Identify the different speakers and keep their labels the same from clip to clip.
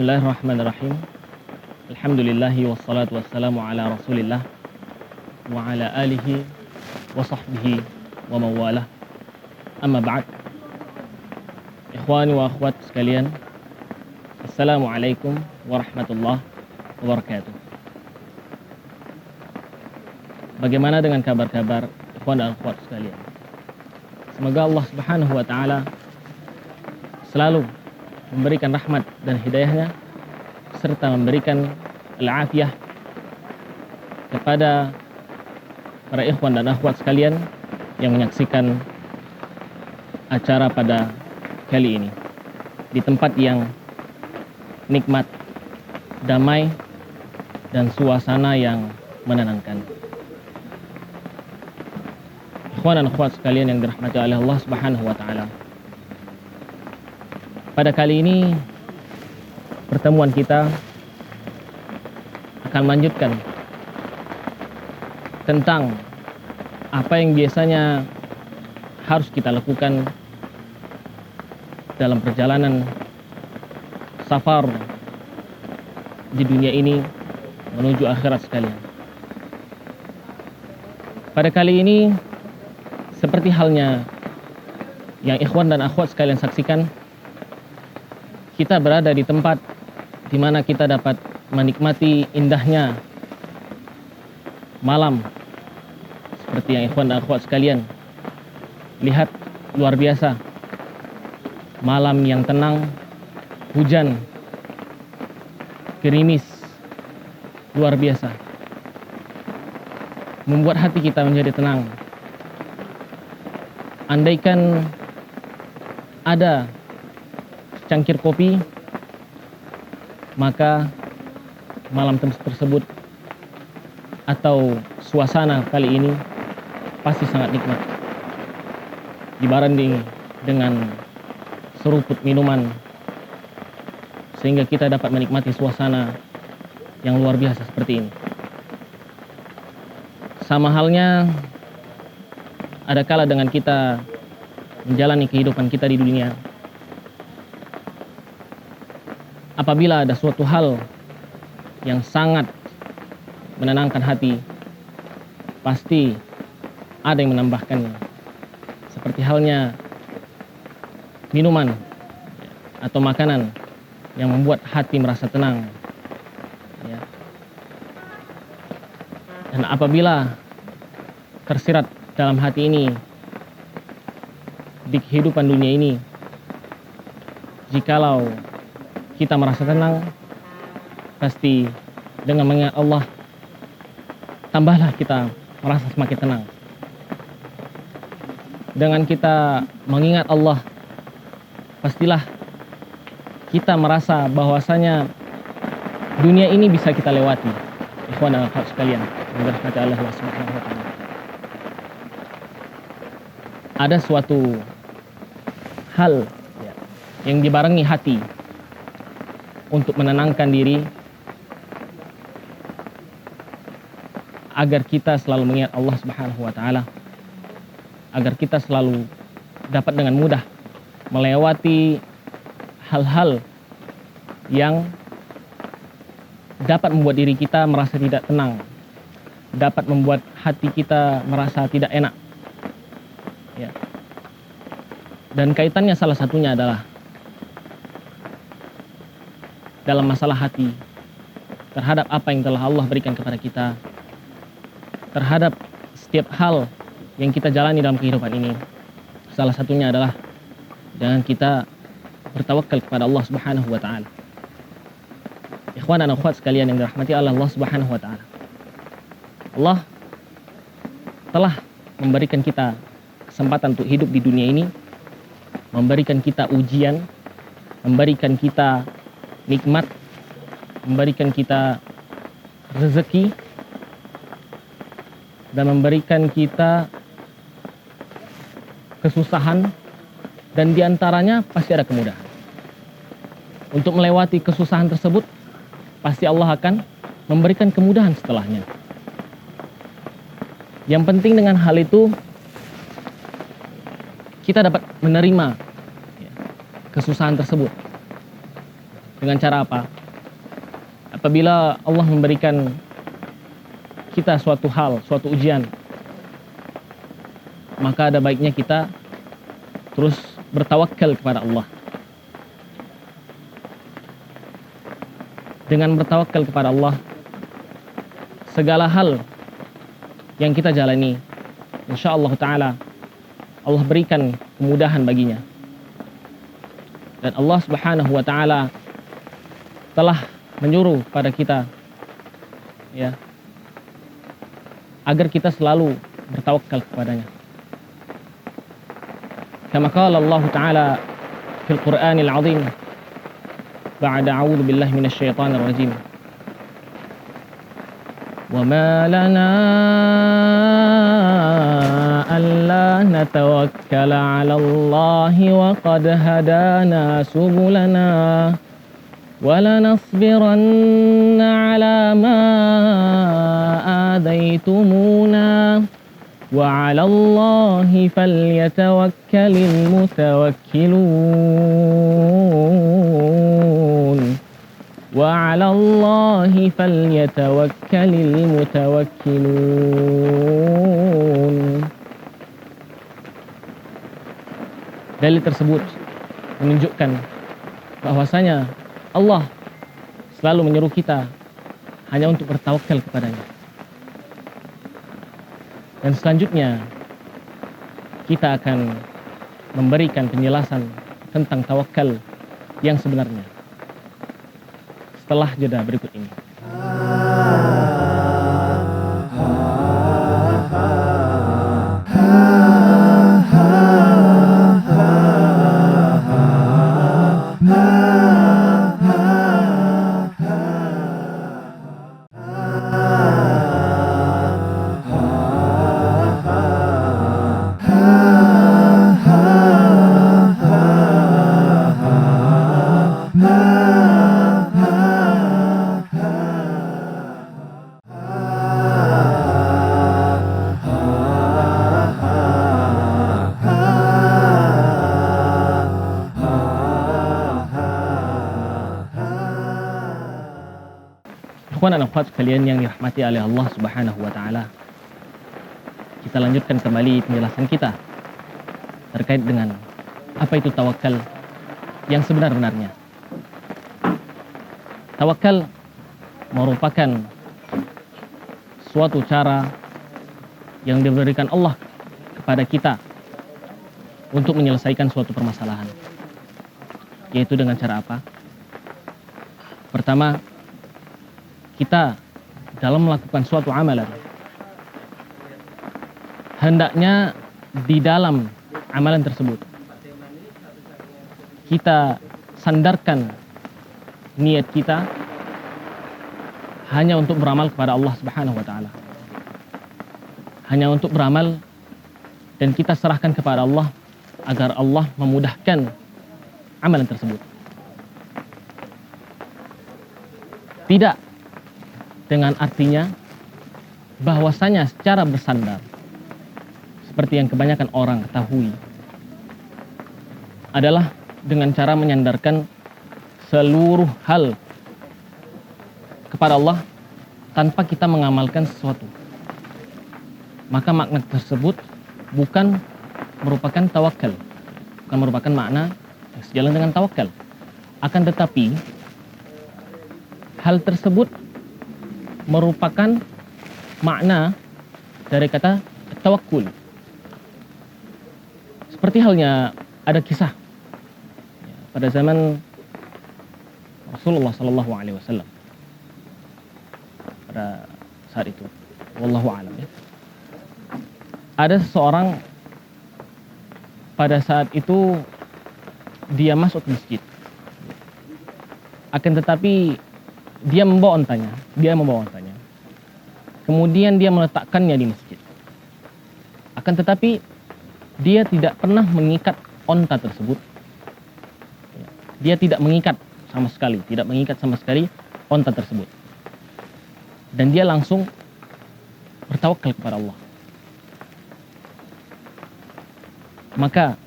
Speaker 1: Bismillahirrahmanirrahim. Alhamdulillahi wassalatu wassalamu ala rasulillah wa ala alihi wa sahbihi wa mawalah. Amma ba'd. Ikhwani wa akhwat sekalian, Assalamualaikum warahmatullahi wabarakatuh. Bagaimana dengan kabar-kabar ikhwan dan akhwat sekalian? Semoga Allah Subhanahu wa taala selalu memberikan rahmat dan hidayahnya serta memberikan al-afiyah kepada para ikhwan dan akhwat sekalian yang menyaksikan acara pada kali ini di tempat yang nikmat, damai, dan suasana yang menenangkan. Ikhwan dan akhwat sekalian yang dirahmati oleh Allah Subhanahu wa taala. Pada kali ini pertemuan kita akan melanjutkan tentang apa yang biasanya harus kita lakukan dalam perjalanan safar di dunia ini menuju akhirat sekalian. Pada kali ini, seperti halnya yang ikhwan dan akhwat sekalian saksikan, kita berada di tempat di mana kita dapat menikmati indahnya malam. Seperti yang ikhwan dan akhwat sekalian lihat, luar biasa. Malam yang tenang, hujan, gerimis, luar biasa. Membuat hati kita menjadi tenang. Andaikan ada cangkir kopi, maka malam tersebut atau suasana kali ini pasti sangat nikmat, dibarengi dengan seruput minuman, sehingga kita dapat menikmati suasana yang luar biasa seperti ini. Sama halnya ada kala dengan kita menjalani kehidupan kita di dunia. Apabila ada suatu hal yang sangat menenangkan hati, pasti ada yang menambahkannya. Seperti halnya minuman atau makanan yang membuat hati merasa tenang. Ya. Dan apabila tersirat dalam hati ini, di kehidupan dunia ini, jikalau kita merasa tenang, pasti dengan mengingat Allah, tambahlah kita merasa semakin tenang. Dengan kita mengingat Allah, pastilah kita merasa bahwasanya dunia ini bisa kita lewati. Ikhwan dan akhwat sekalian, yang dirahmati Allah Subhanahu wa taala. Ada suatu hal yang dibarengi hati untuk menenangkan diri agar kita selalu mengingat Allah Subhanahu wa taala, agar kita selalu dapat dengan mudah melewati hal-hal yang dapat membuat diri kita merasa tidak tenang, dapat membuat hati kita merasa tidak enak. Ya. Dan kaitannya salah satunya adalah dalam masalah hati terhadap apa yang telah Allah berikan kepada kita, terhadap setiap hal yang kita jalani dalam kehidupan ini. Salah satunya adalah jangan kita bertawakal kepada Allah Subhanahu wa taala. Ikhwan dan akhwat sekalian yang dirahmati Allah Subhanahu wa taala. Allah telah memberikan kita kesempatan untuk hidup di dunia ini, memberikan kita ujian, memberikan kita nikmat, memberikan kita rezeki, dan memberikan kita kesusahan, dan diantaranya pasti ada kemudahan. Untuk melewati kesusahan tersebut, pasti Allah akan memberikan kemudahan setelahnya. Yang penting dengan hal itu, kita dapat menerima kesusahan tersebut. Dengan cara apa? apabila Allah memberikan kita suatu hal, suatu ujian, maka ada baiknya kita terus bertawakal kepada Allah. Dengan bertawakal kepada Allah, segala hal yang kita jalani, insyaallah ta'ala Allah berikan kemudahan baginya. Dan Allah subhanahu wa ta'ala telah menyuruh pada kita, ya, agar kita selalu bertawakal kepadanya. Kama qala Allah ta'ala fil Qur'anil 'azim ba'da a'udzu billahi minasy syaithanir rajim. Wa ma lana alla natawakkala 'ala Allah wa qad hadana subulana wa lanasbiranna 'ala ma adaitumuna wa 'ala Allahi falyatawakkalul mutawakkilun wa 'ala Allahi falyatawakkalul mutawakkilun. Dalil tersebut menunjukkan bahwasanya Allah selalu menyuruh kita hanya untuk bertawakal kepadanya. Dan selanjutnya kita akan memberikan penjelasan tentang tawakal yang sebenarnya setelah jeda berikut ini. Ikhwan dan akhwat sekalian yang dirahmati oleh Allah Subhanahu wa taala. Kita lanjutkan kembali penjelasan kita terkait dengan apa itu tawakal yang sebenar-benarnya. Tawakal merupakan suatu cara yang diberikan Allah kepada kita untuk menyelesaikan suatu permasalahan. Yaitu dengan cara apa? Pertama, kita dalam melakukan suatu amalan, hendaknya di dalam amalan tersebut kita sandarkan niat kita hanya untuk beramal kepada Allah Subhanahu wa taala. Hanya untuk beramal, dan kita serahkan kepada Allah agar Allah memudahkan amalan tersebut. Tidak dengan artinya bahwasanya secara bersandar, seperti yang kebanyakan orang ketahui, adalah dengan cara menyandarkan seluruh hal kepada Allah tanpa kita mengamalkan sesuatu. Maka makna tersebut bukan merupakan tawakal, bukan merupakan makna yang sejalan dengan tawakal. Akan tetapi hal tersebut merupakan makna dari kata tawakkul. Seperti halnya ada kisah pada zaman Rasulullah Sallallahu Alaihi Wasallam pada saat itu, wallahu a'lam, ya. Ada seseorang pada saat itu dia masuk ke masjid, akan tetapi dia membawa ontanya. Kemudian dia meletakkannya di masjid. Akan tetapi dia tidak pernah mengikat onta tersebut. Dia tidak mengikat sama sekali onta tersebut. Dan dia langsung bertawakal kepada Allah. Maka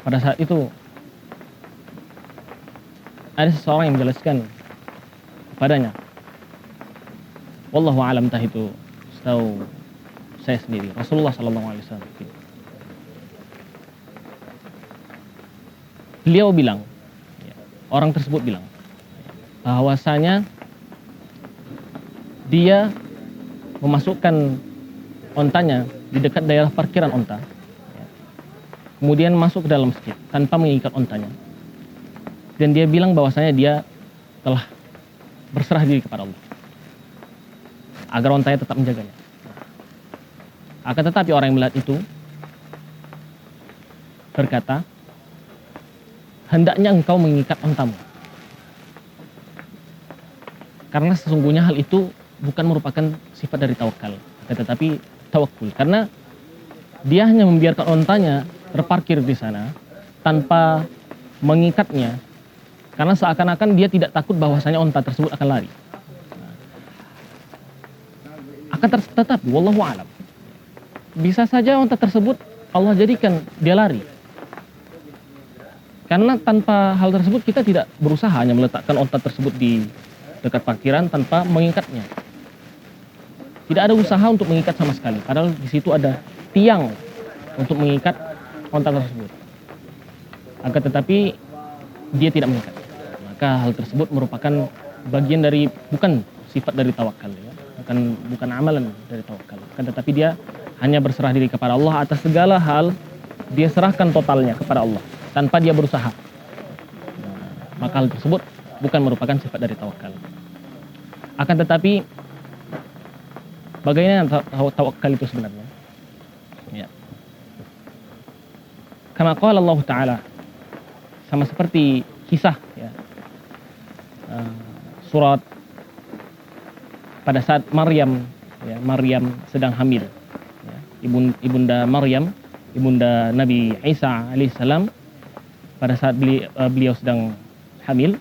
Speaker 1: pada saat itu ada seseorang yang menjelaskan kepadanya Wallahu alam, entah itu setahu saya sendiri. Rasulullah SAW beliau bilang, orang tersebut bilang bahwasanya dia memasukkan ontanya di dekat daerah parkiran onta, kemudian masuk ke dalam masjid tanpa mengikat ontanya, dan dia bilang bahwasanya dia telah berserah diri kepada Allah agar ontanya tetap menjaganya. Akan tetapi orang yang melihat itu berkata, hendaknya engkau mengikat ontamu, karena sesungguhnya hal itu bukan merupakan sifat dari tawakal, tetapi tawakul, karena dia hanya membiarkan ontanya terparkir di sana tanpa mengikatnya, karena seakan-akan dia tidak takut bahwasanya onta tersebut akan lari. Akan tetapi wallahu alam, bisa saja onta tersebut Allah jadikan dia lari, karena tanpa hal tersebut kita tidak berusaha hanya meletakkan onta tersebut di dekat parkiran tanpa mengikatnya. Tidak ada usaha untuk mengikat sama sekali, padahal di situ ada tiang untuk mengikat onta tersebut. Akan tetapi dia tidak mengikat, maka hal tersebut merupakan bagian dari, bukan sifat dari tawakal, ya. bukan amalan dari tawakal. Akan tetapi dia hanya berserah diri kepada Allah atas segala hal, dia serahkan totalnya kepada Allah tanpa dia berusaha. Maka hal tersebut bukan merupakan sifat dari tawakal. Akan tetapi bagaimana tawakal itu sebenarnya? Ya. Kama qala Allah Ta'ala, sama seperti kisah, ya, surat pada saat Maryam, ya, Maryam sedang hamil, ya, ibunda Maryam, ibunda Nabi Isa alaihissalam, pada saat beliau sedang hamil,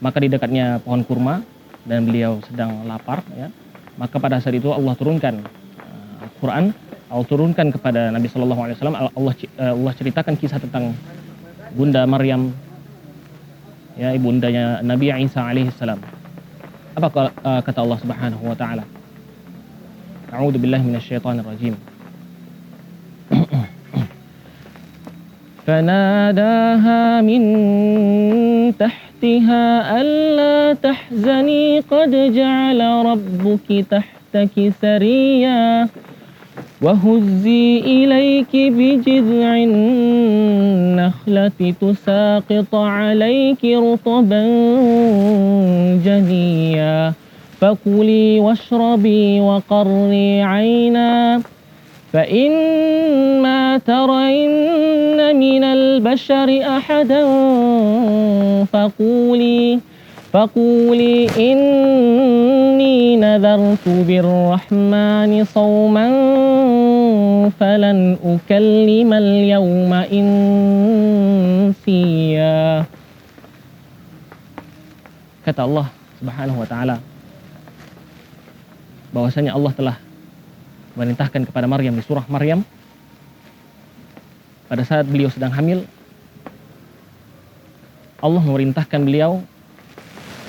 Speaker 1: maka di dekatnya pohon kurma dan beliau sedang lapar, ya. Maka pada saat itu Allah turunkan Al-Quran, Allah turunkan kepada Nabi SAW. Allah ceritakan kisah tentang bunda Maryam, ya, ibundanya Nabi Isa alaihissalam. Apa kata Allah Subhanahu wa taala? A'udzu billahi minasyaitonir rajim. فناداها من تحتها ألا تحزني قد جعل ربك تحتك سريا وهزي إليك بجذع النخلة تساقط عليك رطبا جنيا فكلي واشربي وقري عينا فإما ترين من البشر أحدا فقولي إني نذرت بالرحمن صوما فلن أكلم اليوم إنسيا. Kata Allah Subhanahu wa taala bahwasanya Allah telah memerintahkan kepada Maryam di surah Maryam pada saat beliau sedang hamil. Allah memerintahkan beliau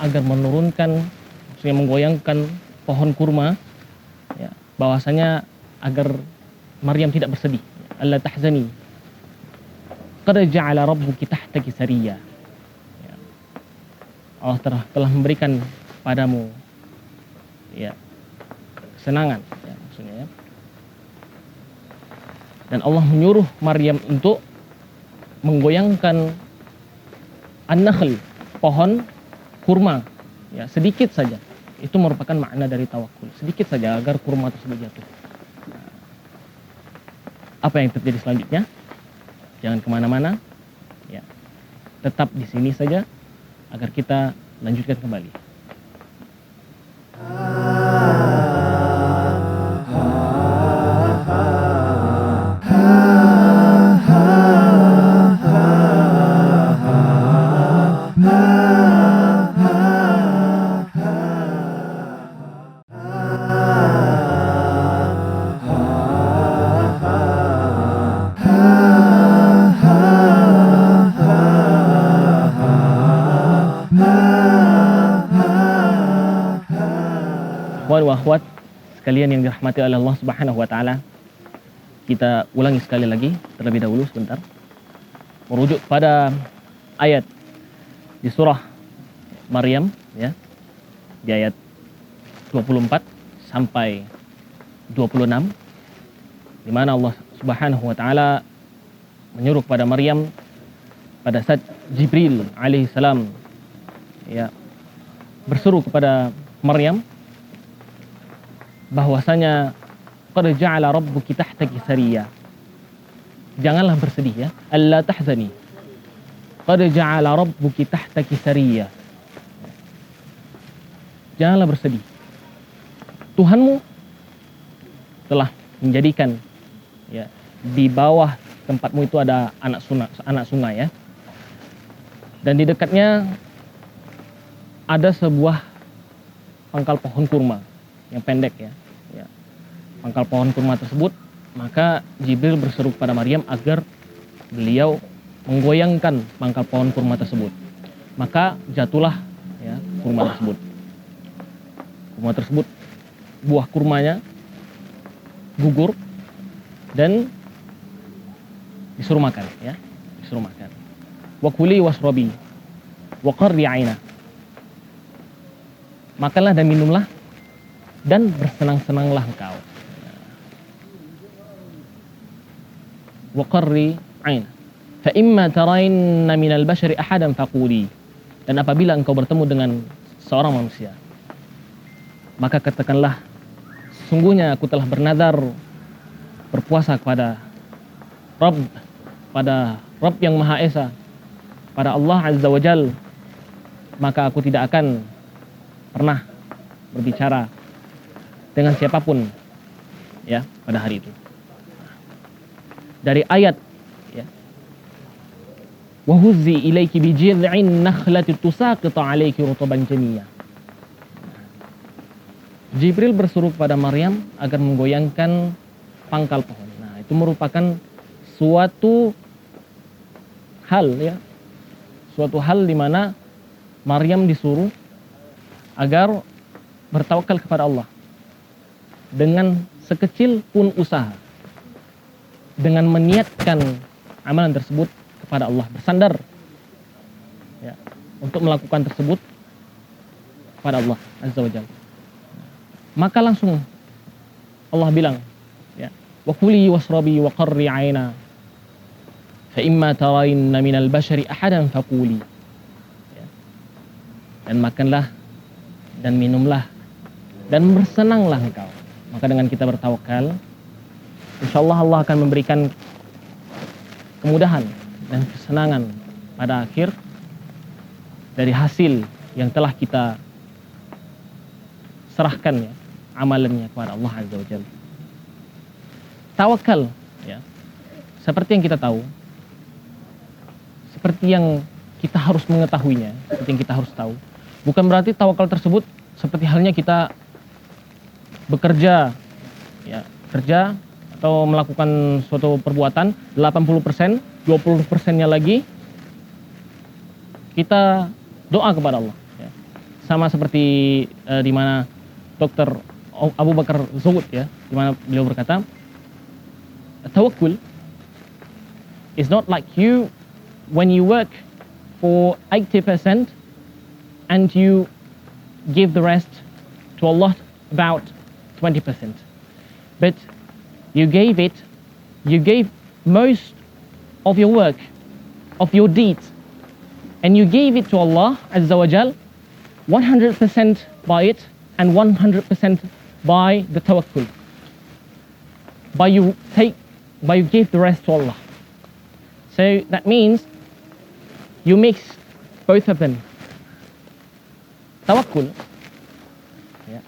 Speaker 1: agar menurunkan, maksudnya menggoyangkan pohon kurma, ya, bahwasanya agar Maryam tidak bersedih. Alla tahzani qad ja'ala rabbuki tahtaki sariya. Ya. Allah telah memberikan padamu, ya, kesenangan, ya, maksudnya, ya. Dan Allah menyuruh Maryam untuk menggoyangkan an-nakhl, pohon kurma, ya, sedikit saja. Itu merupakan makna dari tawakul, sedikit saja agar kurma tersebut jatuh. Apa yang terjadi selanjutnya? Jangan kemana-mana, ya, tetap di sini saja agar kita lanjutkan kembali. Ikhwan wa akhwat sekalian yang dirahmati oleh Allah Subhanahu wa taala, kita ulangi sekali lagi terlebih dahulu sebentar. Merujuk pada ayat di surah Maryam ya, di ayat 24 sampai 26, di mana Allah Subhanahu wa taala menyuruh kepada Maryam pada saat Jibril alaihissalam ya berseru kepada Maryam bahwasanya qad ja'ala rabbuki tahtaki sariyya. Janganlah bersedih ya, alla tahzani. Qad ja'ala rabbuki tahtaki sariyya. Janganlah bersedih. Tuhanmu telah menjadikan ya di bawah tempatmu itu ada anak sungai ya. Dan di dekatnya ada sebuah pangkal pohon kurma yang pendek ya. Pangkal pohon kurma tersebut, maka Jibril berseru kepada Maryam agar beliau menggoyangkan pangkal pohon kurma tersebut. Maka jatuhlah ya kurma tersebut. Kurma tersebut, buah kurmanya gugur dan disuruh makan ya, disuruh makan. Wa kuli wasrobi wa qarri aina. Makanlah dan minumlah dan bersenang-senanglah engkau. Wa qarri aina. Fa imma tarainna minal bashari ahadan faquli. Dan apabila engkau bertemu dengan seorang manusia, maka katakanlah, sungguhnya aku telah bernazar berpuasa kepada Rabb yang Maha Esa, pada Allah Azza wa Jal, maka aku tidak akan pernah berbicara dengan siapapun ya pada hari itu. Dari ayat ya, wa huzzi ilaiki bi jid'in nakhlati tusaqit 'alayki rutban janiyya. Jibril bersuruh kepada Maryam agar menggoyangkan pangkal pohon. Nah, itu merupakan suatu hal ya, suatu hal di mana Maryam disuruh agar bertawakal kepada Allah dengan sekecil pun usaha, dengan meniatkan amalan tersebut kepada Allah, bersandar ya, untuk melakukan tersebut kepada Allah Azza wa Jalla. Maka langsung Allah bilang ya, wa kuli wasrabi wa qarri aina fa imma tarainna minal bashari ahadan faquli. Ya. Dan makanlah dan minumlah dan bersenanglah engkau. Maka dengan kita bertawakal, insyaallah Allah akan memberikan kemudahan dan kesenangan pada akhir dari hasil yang telah kita serahkan ya, amalannya kepada Allah Azza wa Jalla. Tawakal ya, seperti yang kita tahu, seperti yang kita harus mengetahuinya, seperti yang kita harus tahu, bukan berarti tawakal tersebut seperti halnya kita bekerja ya, kerja atau melakukan suatu perbuatan 80%, 20%-nya lagi kita doa kepada Allah ya. Sama seperti di mana Dr. Abu Bakar Zuhud ya, di mana beliau berkata, tawakkul is not like you when you work for 80% and you give the rest to Allah about 20%. But you gave most of your work, of your deeds, and you gave it to Allah Azza wa Jal 100% by it and 100% by the tawakkul. By you give the rest to Allah. So that means you mix both of them. Tawakkul ya,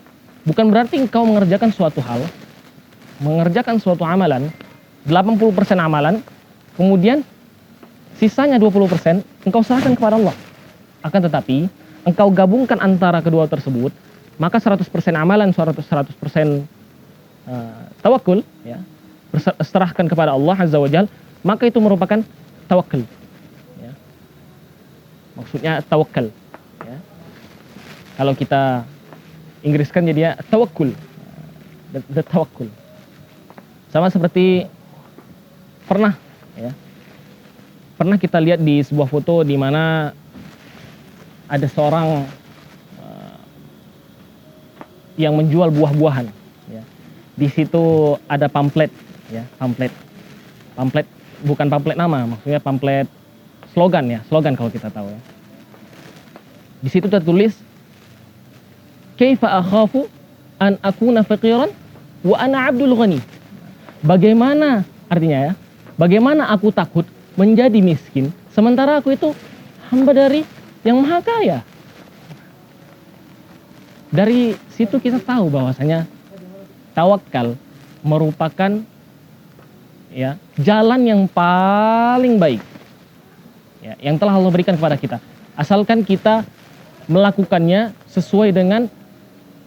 Speaker 1: bukan berarti engkau mengerjakan suatu hal, mengerjakan suatu amalan 80% amalan, kemudian sisanya 20% engkau serahkan kepada Allah. Akan tetapi engkau gabungkan antara kedua tersebut, maka 100% amalan, 100% tawakul ya, serahkan kepada Allah Azza wa Jal, maka itu merupakan tawakal ya. Maksudnya tawakal ya. Kalau kita Inggriskan jadi tawakkul. The tawakkul. Sama seperti pernah kita lihat di sebuah foto di mana ada seorang yang menjual buah-buahan. Ya. Di situ ada pamflet, pamflet bukan pamflet nama, maksudnya pamflet slogan kalau kita tahu ya. Di situ tertulis, kaifa akhafu an akuna faqiran wa ana abdul ghani. Bagaimana artinya ya? Bagaimana aku takut menjadi miskin sementara aku itu hamba dari yang maha kaya. Dari situ kita tahu bahwasanya tawakal merupakan jalan yang paling baik yang telah Allah berikan kepada kita. Asalkan kita melakukannya sesuai dengan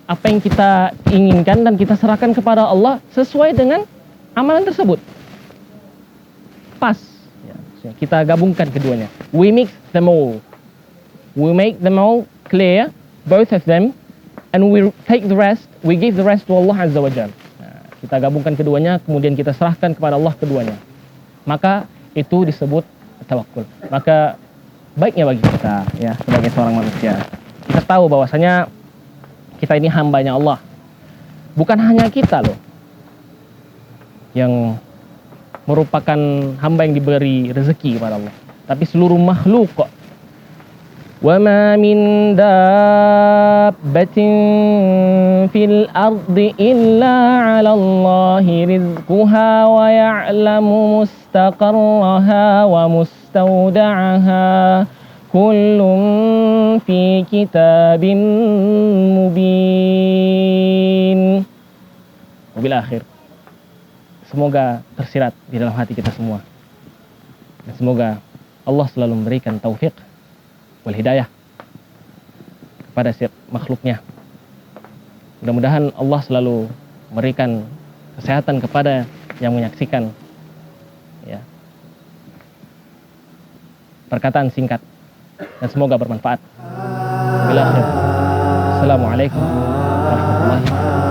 Speaker 1: apa yang kita inginkan dan kita serahkan kepada Allah sesuai dengan amalan tersebut. Pas. Kita gabungkan keduanya. We make them all clear, both of them, and we take the rest, we give the rest to Allah Azza wa Jalla. Kita gabungkan keduanya, kemudian kita serahkan kepada Allah keduanya. Maka itu disebut tawakkul. Maka baiknya bagi kita sebagai seorang manusia, kita tahu bahwasanya kita ini hambanya Allah. Bukan hanya kita loh yang merupakan hamba yang diberi rezeki kepada Allah, tapi seluruh makhluk kok. Wa ma min dabbatin fil ardi illa 'ala Allahi rizquha wa ya'lamu mustaqarraha wa mustawda'aha kullun fi kitabim mubin. Wabil akhir. Semoga tersirat di dalam hati kita semua. Dan semoga Allah selalu memberikan taufik wal hidayah kepada setiap makhluknya. Mudah-mudahan Allah selalu memberikan kesehatan kepada yang menyaksikan perkataan singkat, dan semoga bermanfaat. Assalamualaikum warahmatullahi wabarakatuh.